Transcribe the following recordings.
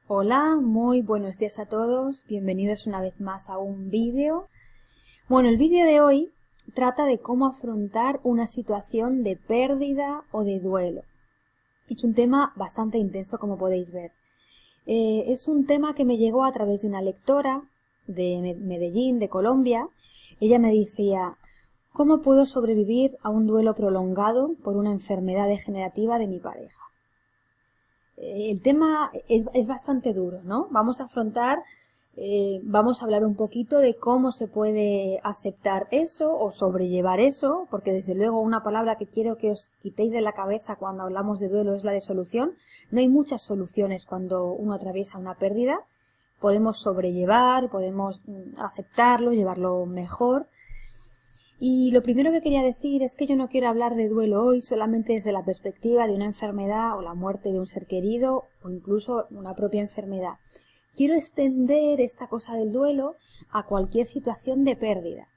Hola, muy buenos días a todos, bienvenidos una vez más a un vídeo. Bueno, el vídeo de hoy trata de cómo afrontar una situación de pérdida o de duelo. Es un tema bastante intenso, como podéis ver. Es un tema que me llegó a través de una lectora de Medellín, de Colombia. Ella me decía: ¿cómo puedo sobrevivir a un duelo prolongado por una enfermedad degenerativa de mi pareja? El tema es bastante duro, ¿no? Vamos a hablar un poquito de cómo se puede aceptar eso o sobrellevar eso, porque desde luego una palabra que quiero que os quitéis de la cabeza cuando hablamos de duelo es la de solución. No hay muchas soluciones cuando uno atraviesa una pérdida. Podemos sobrellevar, podemos aceptarlo, llevarlo mejor. Y lo primero que quería decir es que yo no quiero hablar de duelo hoy solamente desde la perspectiva de una enfermedad o la muerte de un ser querido o incluso una propia enfermedad. Quiero extender esta cosa del duelo a cualquier situación de pérdida.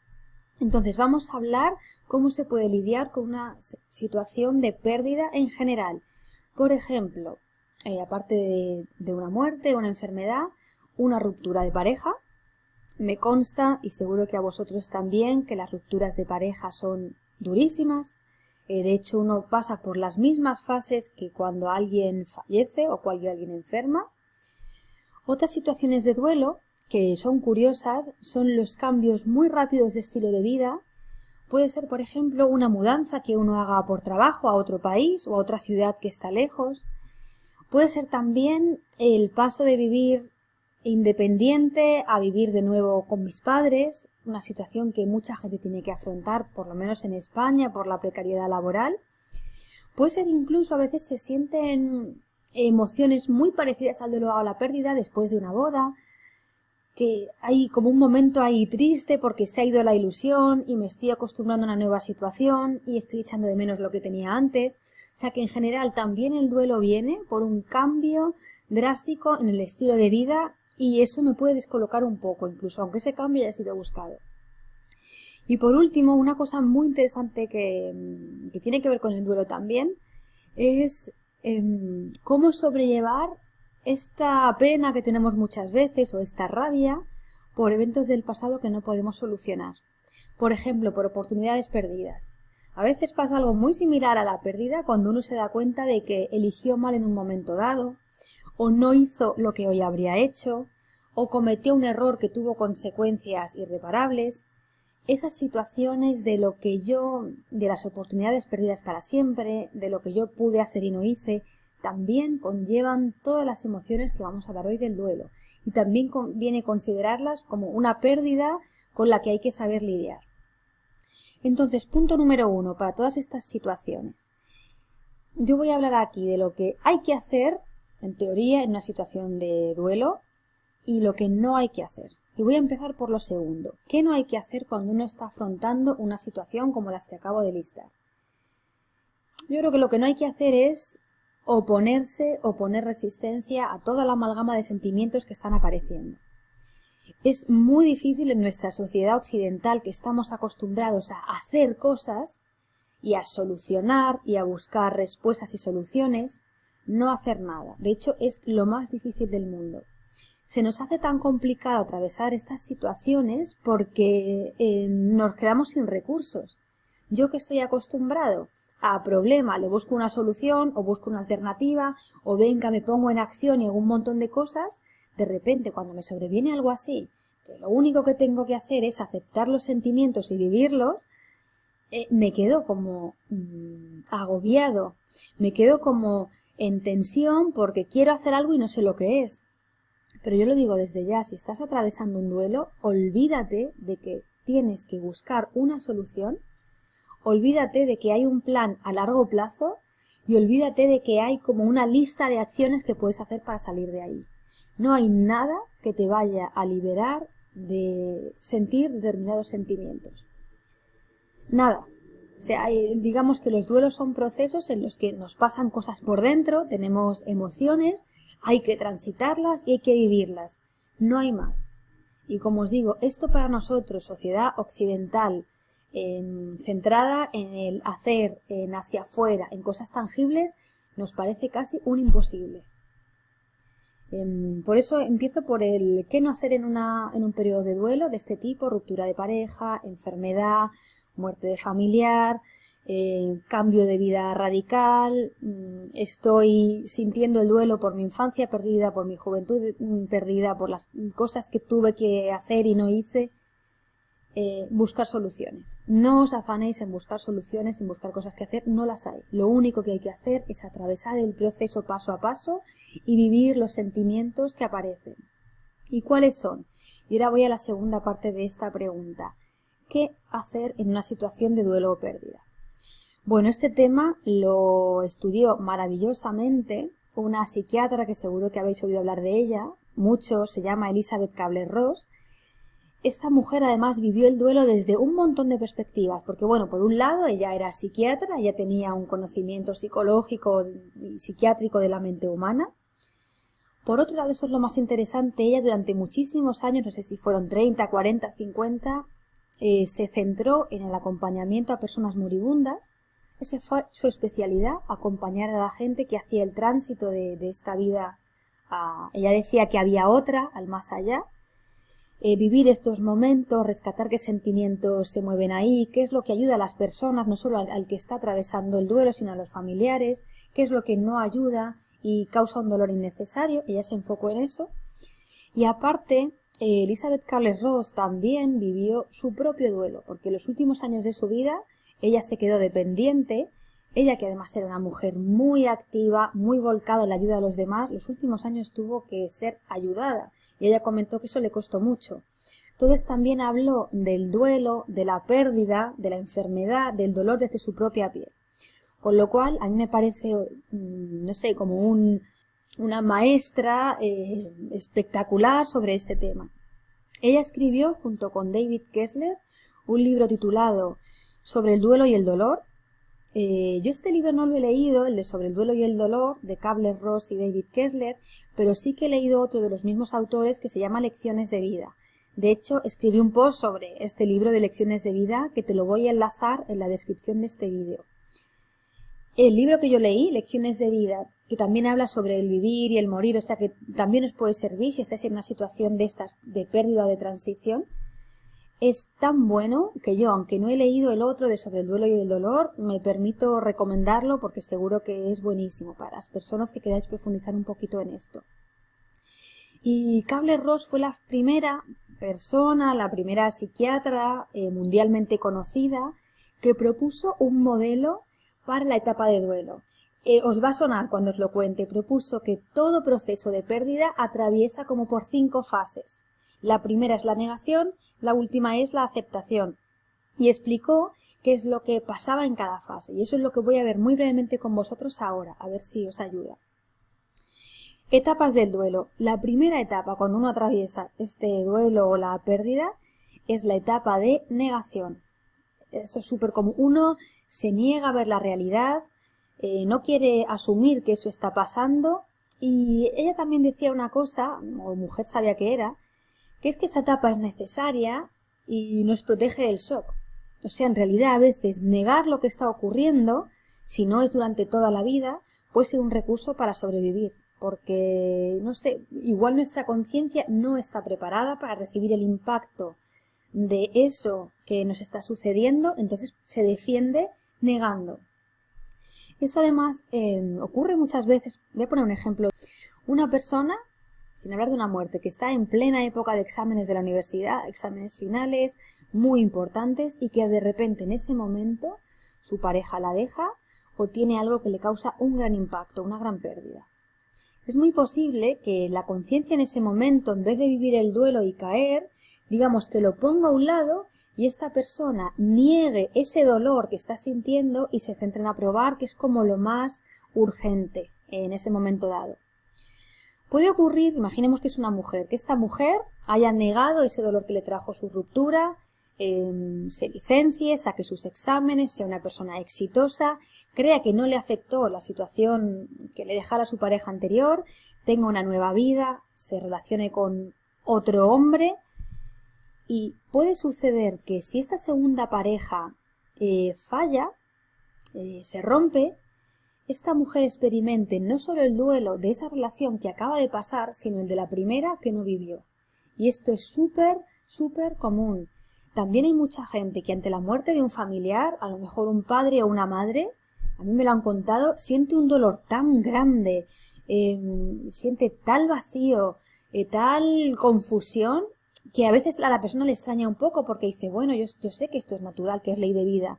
Entonces vamos a hablar cómo se puede lidiar con una situación de pérdida en general. Por ejemplo, aparte de una muerte o una enfermedad, una ruptura de pareja. Me consta, y seguro que a vosotros también, que las rupturas de pareja son durísimas. De hecho, uno pasa por las mismas fases que cuando alguien fallece o cuando alguien enferma. Otras situaciones de duelo que son curiosas son los cambios muy rápidos de estilo de vida. Puede ser, por ejemplo, una mudanza que uno haga por trabajo a otro país o a otra ciudad que está lejos. Puede ser también el paso de vivir independiente a vivir de nuevo con mis padres, una situación que mucha gente tiene que afrontar, por lo menos en España, por la precariedad laboral. Puede ser incluso, a veces se sienten emociones muy parecidas al duelo o a la pérdida después de una boda, que hay como un momento ahí triste porque se ha ido la ilusión y me estoy acostumbrando a una nueva situación y estoy echando de menos lo que tenía antes. O sea que en general también el duelo viene por un cambio drástico en el estilo de vida y eso me puede descolocar un poco, incluso aunque ese cambio haya sido buscado. Y por último, una cosa muy interesante que tiene que ver con el duelo también es cómo sobrellevar esta pena que tenemos muchas veces o esta rabia por eventos del pasado que no podemos solucionar. Por ejemplo, por oportunidades perdidas. A veces pasa algo muy similar a la pérdida cuando uno se da cuenta de que eligió mal en un momento dado, o no hizo lo que hoy habría hecho, o cometió un error que tuvo consecuencias irreparables. Esas situaciones de las oportunidades perdidas para siempre, de lo que yo pude hacer y no hice, también conllevan todas las emociones que vamos a hablar hoy del duelo. Y también conviene considerarlas como una pérdida con la que hay que saber lidiar. Entonces, punto número 1 para todas estas situaciones. Yo voy a hablar aquí de lo que hay que hacer, en teoría, en una situación de duelo, y lo que no hay que hacer. Y voy a empezar por lo segundo. ¿Qué no hay que hacer cuando uno está afrontando una situación como las que acabo de listar? Yo creo que lo que no hay que hacer es oponerse o poner resistencia a toda la amalgama de sentimientos que están apareciendo. Es muy difícil en nuestra sociedad occidental, que estamos acostumbrados a hacer cosas y a solucionar y a buscar respuestas y soluciones, no hacer nada. De hecho, es lo más difícil del mundo. Se nos hace tan complicado atravesar estas situaciones porque nos quedamos sin recursos. Yo que estoy acostumbrado a problema, le busco una solución o busco una alternativa o venga, me pongo en acción y hago un montón de cosas, de repente cuando me sobreviene algo así, que lo único que tengo que hacer es aceptar los sentimientos y vivirlos, me quedo como agobiado, me quedo como en tensión porque quiero hacer algo y no sé lo que es. Pero yo lo digo desde ya, si estás atravesando un duelo, olvídate de que tienes que buscar una solución, olvídate de que hay un plan a largo plazo y olvídate de que hay como una lista de acciones que puedes hacer para salir de ahí. No hay nada que te vaya a liberar de sentir determinados sentimientos. Nada. O sea, digamos que los duelos son procesos en los que nos pasan cosas por dentro, tenemos emociones, hay que transitarlas y hay que vivirlas. No hay más. Y como os digo, esto para nosotros, sociedad occidental, centrada en el hacer, en hacia afuera, en cosas tangibles, nos parece casi un imposible. Por eso empiezo por el qué no hacer en un periodo de duelo de este tipo: ruptura de pareja, enfermedad, muerte de familiar, cambio de vida radical, estoy sintiendo el duelo por mi infancia perdida, por mi juventud perdida, por las cosas que tuve que hacer y no hice. Buscar soluciones. No os afanéis en buscar soluciones, en buscar cosas que hacer, no las hay. Lo único que hay que hacer es atravesar el proceso paso a paso y vivir los sentimientos que aparecen. ¿Y cuáles son? Y ahora voy a la segunda parte de esta pregunta. ¿Qué hacer en una situación de duelo o pérdida? Bueno, este tema lo estudió maravillosamente una psiquiatra que seguro que habéis oído hablar de ella, mucho, se llama Elizabeth Kubler-Ross. Esta mujer además vivió el duelo desde un montón de perspectivas, porque bueno, por un lado ella era psiquiatra, ella tenía un conocimiento psicológico y psiquiátrico de la mente humana. Por otro lado, eso es lo más interesante, ella durante muchísimos años, no sé si fueron 30, 40, 50, se centró en el acompañamiento a personas moribundas. Esa fue su especialidad, acompañar a la gente que hacía el tránsito de esta vida. Ella decía que había otra, al más allá. Vivir estos momentos, rescatar qué sentimientos se mueven ahí, qué es lo que ayuda a las personas, no solo al que está atravesando el duelo, sino a los familiares, qué es lo que no ayuda y causa un dolor innecesario. Ella se enfocó en eso. Y aparte, Elizabeth Kubler-Ross también vivió su propio duelo, porque en los últimos años de su vida ella se quedó dependiente. Ella, que además era una mujer muy activa, muy volcada en la ayuda a los demás, los últimos años tuvo que ser ayudada. Y ella comentó que eso le costó mucho. Entonces también habló del duelo, de la pérdida, de la enfermedad, del dolor desde su propia piel. Con lo cual a mí me parece, no sé, como una maestra espectacular sobre este tema. Ella escribió, junto con David Kessler, un libro titulado Sobre el duelo y el dolor. Yo este libro no lo he leído, el de Sobre el duelo y el dolor, de Kubler-Ross y David Kessler, pero sí que he leído otro de los mismos autores que se llama Lecciones de vida. De hecho, escribí un post sobre este libro de Lecciones de vida que te lo voy a enlazar en la descripción de este vídeo. El libro que yo leí, Lecciones de vida, que también habla sobre el vivir y el morir, o sea que también os puede servir si estáis en una situación de estas de pérdida o de transición, es tan bueno que yo, aunque no he leído el otro de Sobre el duelo y el dolor, me permito recomendarlo porque seguro que es buenísimo para las personas que queráis profundizar un poquito en esto. Y Kubler-Ross fue la primera persona, la primera psiquiatra mundialmente conocida que propuso un modelo para la etapa de duelo. Os va a sonar cuando os lo cuente. Propuso que todo proceso de pérdida atraviesa como por 5 fases. La primera es la negación, la última es la aceptación. Y explicó qué es lo que pasaba en cada fase. Y eso es lo que voy a ver muy brevemente con vosotros ahora, a ver si os ayuda. Etapas del duelo. La primera etapa, cuando uno atraviesa este duelo o la pérdida, es la etapa de negación. Eso es súper común. Uno se niega a ver la realidad, no quiere asumir que eso está pasando. Y ella también decía una cosa, o mujer sabia que era, que es que esta etapa es necesaria y nos protege del shock. O sea, en realidad a veces negar lo que está ocurriendo, si no es durante toda la vida, puede ser un recurso para sobrevivir. Porque, no sé, igual nuestra conciencia no está preparada para recibir el impacto de eso que nos está sucediendo, entonces se defiende negando. Eso además ocurre muchas veces. Voy a poner un ejemplo. Una persona, sin hablar de una muerte, que está en plena época de exámenes de la universidad, exámenes finales muy importantes, y que de repente en ese momento su pareja la deja o tiene algo que le causa un gran impacto, una gran pérdida. Es muy posible que la conciencia en ese momento, en vez de vivir el duelo y caer, digamos que lo ponga a un lado y esta persona niegue ese dolor que está sintiendo y se centre en aprobar, que es como lo más urgente en ese momento dado. Puede ocurrir, imaginemos que es una mujer, que esta mujer haya negado ese dolor que le trajo su ruptura, se licencie, saque sus exámenes, sea una persona exitosa, crea que no le afectó la situación que le dejara su pareja anterior, tenga una nueva vida, se relacione con otro hombre, y puede suceder que si esta segunda pareja falla, se rompe, esta mujer experimente no solo el duelo de esa relación que acaba de pasar, sino el de la primera que no vivió. Y esto es súper común. También hay mucha gente que ante la muerte de un familiar, a lo mejor un padre o una madre, a mí me lo han contado, siente un dolor tan grande, siente tal vacío, tal confusión, que a veces a la persona le extraña un poco porque dice, bueno, yo sé que esto es natural, que es ley de vida.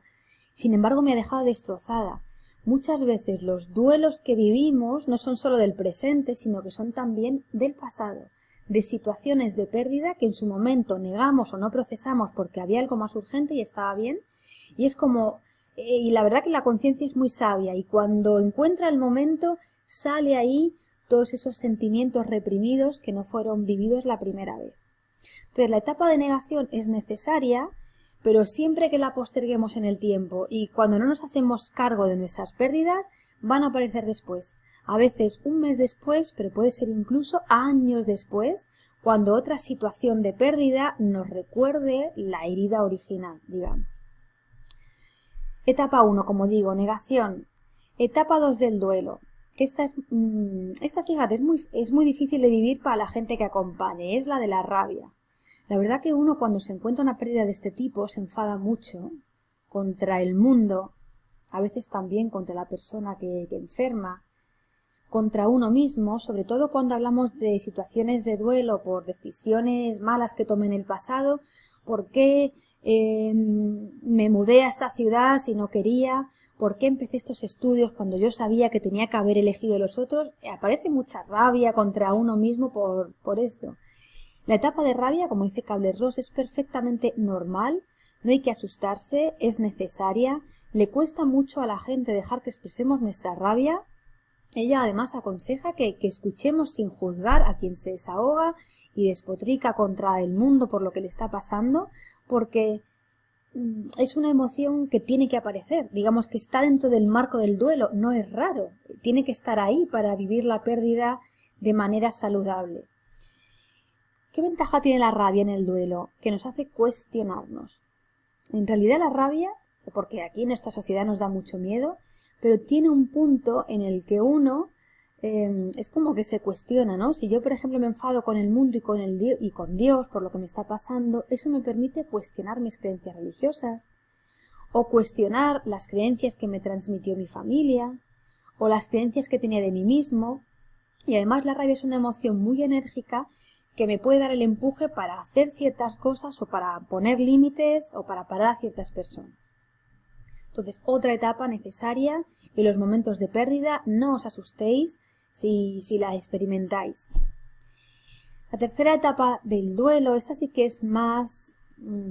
Sin embargo, me ha dejado destrozada. Muchas veces los duelos que vivimos no son solo del presente, sino que son también del pasado, de situaciones de pérdida que en su momento negamos o no procesamos porque había algo más urgente y estaba bien. Y es como, y la verdad que la conciencia es muy sabia y cuando encuentra el momento sale ahí todos esos sentimientos reprimidos que no fueron vividos la primera vez. Entonces la etapa de negación es necesaria, pero siempre que la posterguemos en el tiempo y cuando no nos hacemos cargo de nuestras pérdidas, van a aparecer después. A veces un mes después, pero puede ser incluso años después, cuando otra situación de pérdida nos recuerde la herida original, digamos. Etapa 1, como digo, negación. Etapa 2 del duelo. Que esta, fíjate, es muy difícil de vivir para la gente que acompañe, es la de la rabia. La verdad que uno cuando se encuentra una pérdida de este tipo se enfada mucho contra el mundo, a veces también contra la persona que enferma, contra uno mismo, sobre todo cuando hablamos de situaciones de duelo por decisiones malas que tomé en el pasado, por qué me mudé a esta ciudad si no quería, por qué empecé estos estudios cuando yo sabía que tenía que haber elegido los otros. Aparece mucha rabia contra uno mismo por esto. La etapa de rabia, como dice Kübler-Ross, es perfectamente normal, no hay que asustarse, es necesaria, le cuesta mucho a la gente dejar que expresemos nuestra rabia. Ella además aconseja que escuchemos sin juzgar a quien se desahoga y despotrica contra el mundo por lo que le está pasando, porque es una emoción que tiene que aparecer, digamos que está dentro del marco del duelo, no es raro, tiene que estar ahí para vivir la pérdida de manera saludable. ¿Qué ventaja tiene la rabia en el duelo? Que nos hace cuestionarnos. En realidad la rabia, porque aquí en esta sociedad nos da mucho miedo, pero tiene un punto en el que uno es como que se cuestiona, ¿no? Si yo, por ejemplo, me enfado con el mundo y con Dios por lo que me está pasando, eso me permite cuestionar mis creencias religiosas, o cuestionar las creencias que me transmitió mi familia, o las creencias que tenía de mí mismo. Y además la rabia es una emoción muy enérgica que me puede dar el empuje para hacer ciertas cosas o para poner límites o para parar a ciertas personas. Entonces, otra etapa necesaria en los momentos de pérdida, no os asustéis si la experimentáis. La tercera etapa del duelo, esta sí que es más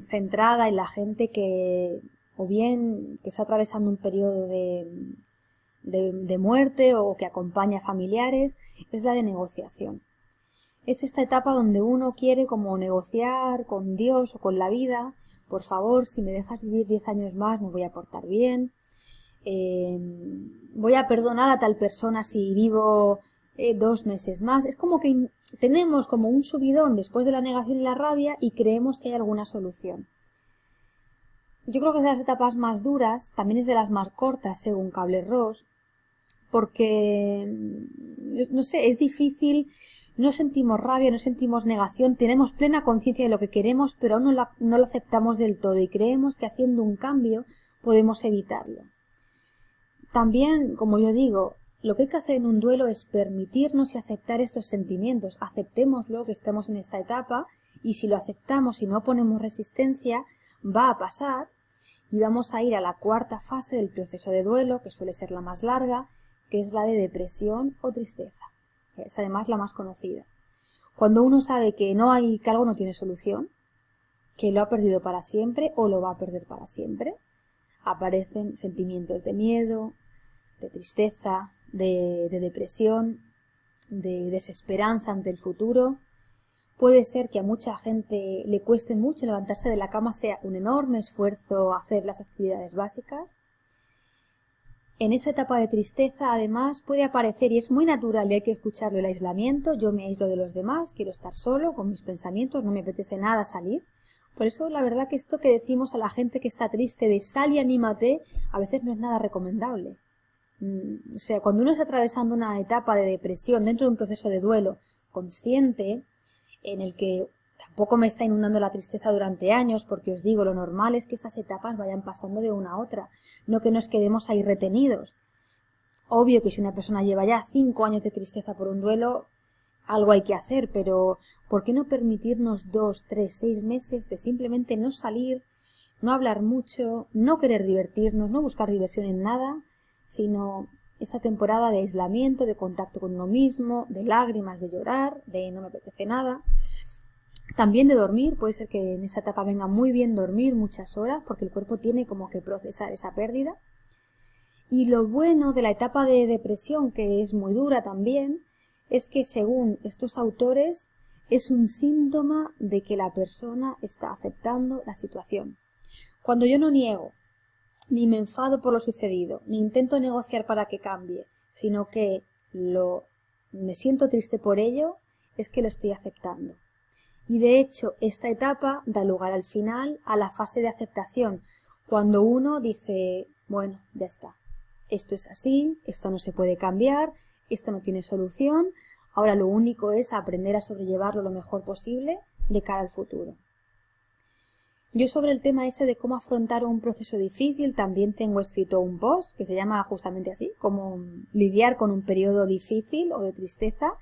centrada en la gente que o bien que está atravesando un periodo de muerte o que acompaña a familiares, es la de negociación. Es esta etapa donde uno quiere como negociar con Dios o con la vida. Por favor, si me dejas vivir 10 años más, me voy a portar bien. Voy a perdonar a tal persona si vivo 2 meses más. Es como que tenemos como un subidón después de la negación y la rabia y creemos que hay alguna solución. Yo creo que es de las etapas más duras, también es de las más cortas según Kübler-Ross, porque, no sé, es difícil. No sentimos rabia, no sentimos negación, tenemos plena conciencia de lo que queremos, pero aún no lo aceptamos del todo y creemos que haciendo un cambio podemos evitarlo. También, como yo digo, lo que hay que hacer en un duelo es permitirnos y aceptar estos sentimientos. Aceptémoslo, que estamos en esta etapa, y si lo aceptamos y no ponemos resistencia, va a pasar y vamos a ir a la cuarta fase del proceso de duelo, que suele ser la más larga, que es la de depresión o tristeza. Es además la más conocida. Cuando uno sabe que algo no tiene solución, que lo ha perdido para siempre o lo va a perder para siempre, aparecen sentimientos de miedo, de tristeza, de depresión, de desesperanza ante el futuro. Puede ser que a mucha gente le cueste mucho levantarse de la cama, sea un enorme esfuerzo hacer las actividades básicas. En esa etapa de tristeza, además, puede aparecer, y es muy natural y hay que escucharlo, el aislamiento. Yo me aíslo de los demás, quiero estar solo con mis pensamientos, no me apetece nada salir. Por eso, la verdad que esto que decimos a la gente que está triste de sal y anímate, a veces no es nada recomendable. O sea, cuando uno está atravesando una etapa de depresión dentro de un proceso de duelo consciente, en el que tampoco me está inundando la tristeza durante años, porque os digo, lo normal es que estas etapas vayan pasando de una a otra, no que nos quedemos ahí retenidos. Obvio que si una persona lleva ya 5 años de tristeza por un duelo, algo hay que hacer, pero ¿por qué no permitirnos 2, 3, 6 meses de simplemente no salir, no hablar mucho, no querer divertirnos, no buscar diversión en nada, sino esa temporada de aislamiento, de contacto con uno mismo, de lágrimas, de llorar, de no me apetece nada? También de dormir, puede ser que en esa etapa venga muy bien dormir muchas horas, porque el cuerpo tiene como que procesar esa pérdida. Y lo bueno de la etapa de depresión, que es muy dura también, es que según estos autores es un síntoma de que la persona está aceptando la situación. Cuando yo no niego, ni me enfado por lo sucedido, ni intento negociar para que cambie, sino que me siento triste por ello, es que lo estoy aceptando. Y de hecho, esta etapa da lugar al final a la fase de aceptación, cuando uno dice, bueno, ya está, esto es así, esto no se puede cambiar, esto no tiene solución, ahora lo único es aprender a sobrellevarlo lo mejor posible de cara al futuro. Yo sobre el tema ese de cómo afrontar un proceso difícil también tengo escrito un post que se llama justamente así, cómo lidiar con un periodo difícil o de tristeza.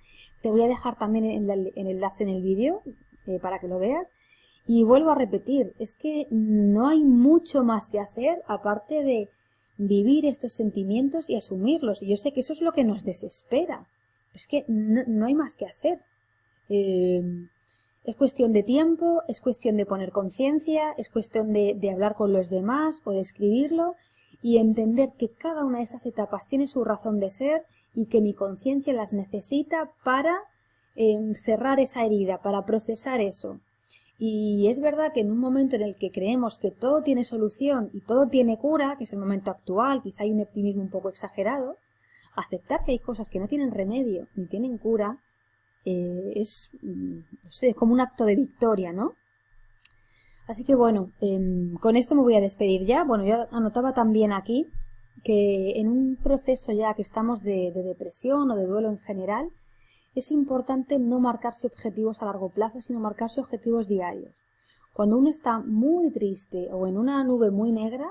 Te voy a dejar también el enlace en el vídeo para que lo veas. Y vuelvo a repetir, es que no hay mucho más que hacer aparte de vivir estos sentimientos y asumirlos. Y yo sé que eso es lo que nos desespera. Pero es que no hay más que hacer. Es cuestión de tiempo, es cuestión de poner conciencia, es cuestión de hablar con los demás o de escribirlo y entender que cada una de estas etapas tiene su razón de ser y que mi conciencia las necesita para cerrar esa herida, para procesar eso. Y es verdad que en un momento en el que creemos que todo tiene solución y todo tiene cura, que es el momento actual, quizá hay un optimismo un poco exagerado, aceptar que hay cosas que no tienen remedio ni tienen cura, es como un acto de victoria, ¿no? Así que bueno, con esto me voy a despedir ya. Bueno, yo anotaba también aquí que en un proceso ya que estamos de depresión o de duelo en general, es importante no marcarse objetivos a largo plazo, sino marcarse objetivos diarios. Cuando uno está muy triste o en una nube muy negra,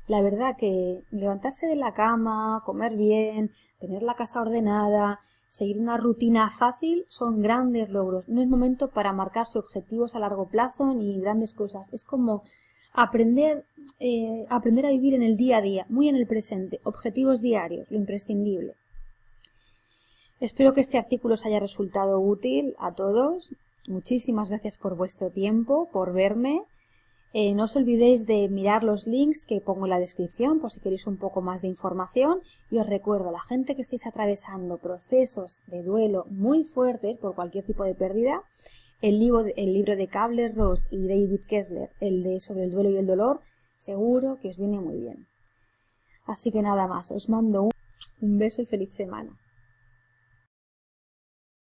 la verdad que levantarse de la cama, comer bien, tener la casa ordenada, seguir una rutina fácil son grandes logros. No es momento para marcarse objetivos a largo plazo ni grandes cosas. Es como aprender a vivir en el día a día, muy en el presente, objetivos diarios, lo imprescindible. Espero que este artículo os haya resultado útil a todos. Muchísimas gracias por vuestro tiempo, por verme. No os olvidéis de mirar los links que pongo en la descripción por si queréis un poco más de información. Y os recuerdo, a la gente que estéis atravesando procesos de duelo muy fuertes por cualquier tipo de pérdida, el libro de Kübler-Ross y David Kessler, el de sobre el duelo y el dolor, seguro que os viene muy bien. Así que nada más, os mando un beso y feliz semana.